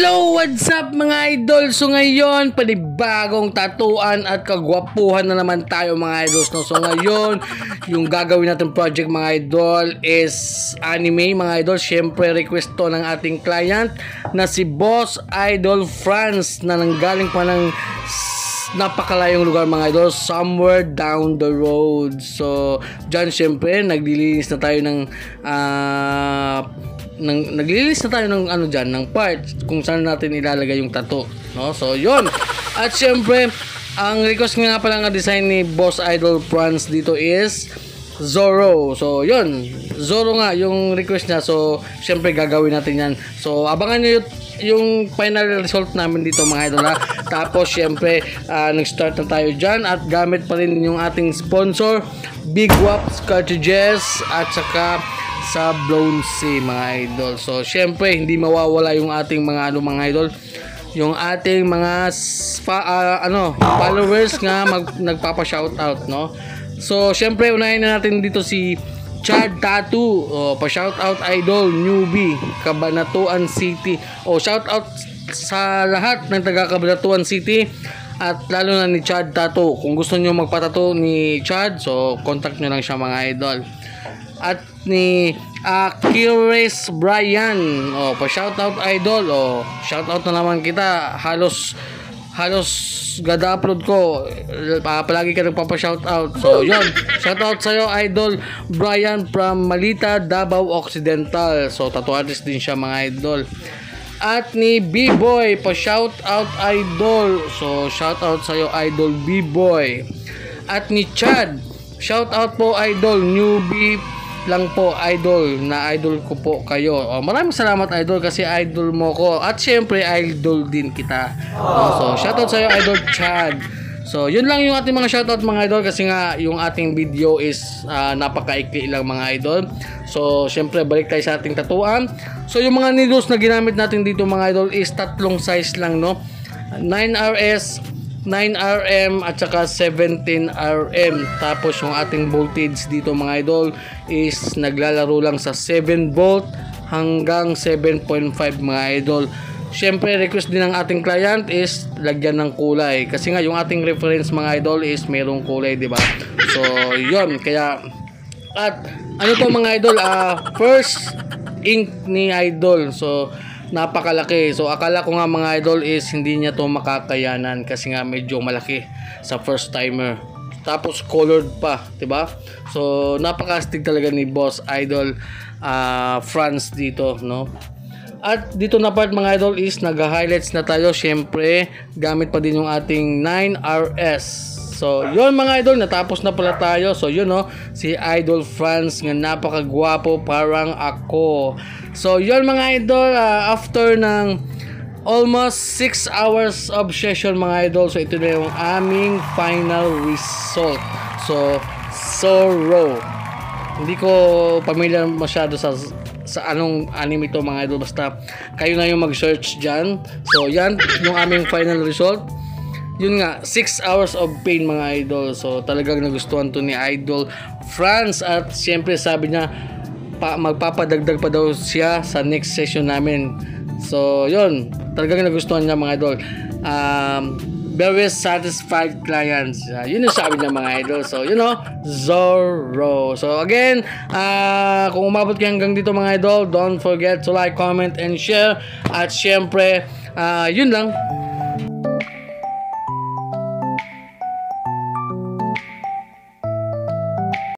Hello! What's up mga idol? So ngayon, panibagong tatuan at kagwapuhan na naman tayo mga idols, no? So ngayon, yung gagawin natin project mga idol is anime mga idol. Siyempre request to ng ating client na si Boss Idol France na nanggaling pa ng napakalayong lugar mga idol, somewhere down the road. So dyan syempre naglilinis na tayo naglilinis na tayo ng ano dyan, ng part kung saan natin ilalagay yung tattoo, no? So yun, at syempre ang request nga pala ng design ni Boss Idol France dito is Zoro. So yun, Zoro nga yung request niya. So syempre gagawin natin yan. So abangan nyo yung final result namin dito mga idol ha. Tapos syempre nag-start na tayo dyan at gamit pa rin yung ating sponsor Big Waps Cartridges at saka sa Blown Sea mga idol. So syempre hindi mawawala yung ating mga mga idol, yung ating mga followers nga nagpapa-shoutout, no? So syempre unahin na natin dito si Chad Tattoo, pa-shoutout idol newbie Cabanatuan City. Shoutout sa lahat ng taga Cabanatuan City at lalo na ni Chad Tattoo. Kung gusto niyo magpatato ni Chad, so contact niyo lang siya mga idol. At ni Kires Brian, pa-shoutout idol. Shoutout na naman kita. Halos gada upload ko, palagi ka nagpapa-shoutout. So yun, shoutout sa'yo idol Brian from Malita, Davao Occidental. So tattoo artist din siya mga idol. At ni B-Boy, pa-shoutout idol. So shoutout sa'yo idol B-Boy. At ni Chad, shoutout po idol, newbie lang po idol, na idol ko po kayo. Maraming salamat idol kasi idol mo ko at syempre idol din kita. So shoutout sa iyo idol Chad. So yun lang yung ating mga shoutout mga idol kasi nga yung ating video is napakaikli lang mga idol. So syempre balik tayo sa ating tatuan. So yung mga needles na ginamit natin dito mga idol is tatlong size lang, no? 9RS, 9RM at saka 17RM. Tapos yung ating voltage dito mga idol is naglalaro lang sa 7 volt hanggang 7.5 mga idol. Syempre request din ng ating client is lagyan ng kulay kasi nga yung ating reference mga idol is merong kulay, di ba? So yun, kaya at ano to mga idol, first ink ni idol. So napakalaki. So akala ko nga mga idol is hindi niya to makakayanan kasi nga medyo malaki sa first timer. Tapos colored pa, 'di ba? So napakastig talaga ni Boss Idol France dito, no? At dito na part mga idol is nag-highlights na tayo. Syempre gamit pa din yung ating 9RS. So yun mga idol, natapos na pala tayo. So yun, no, si Idol France nga napakagwapo parang ako. So yun mga idol, after ng almost 6 hours of session mga idol, so ito na yung aming final result. So Zoro, hindi ko familiar masyado sa anong anime ito mga idol, basta kayo na yung mag-search dyan. So yan yung aming final result. Yun nga, 6 hours of pain mga idol. So talagang nagustuhan to ni Idol France. At syempre sabi niya magpapadagdag pa daw siya sa next session namin. So yun, talagang nagustuhan niya mga idol. Very satisfied clients. Yun yung sabi niya mga idol. So you know, Zoro. So again, kung umabot kayo hanggang dito mga idol, don't forget to like, comment, and share. At syempre, yun lang.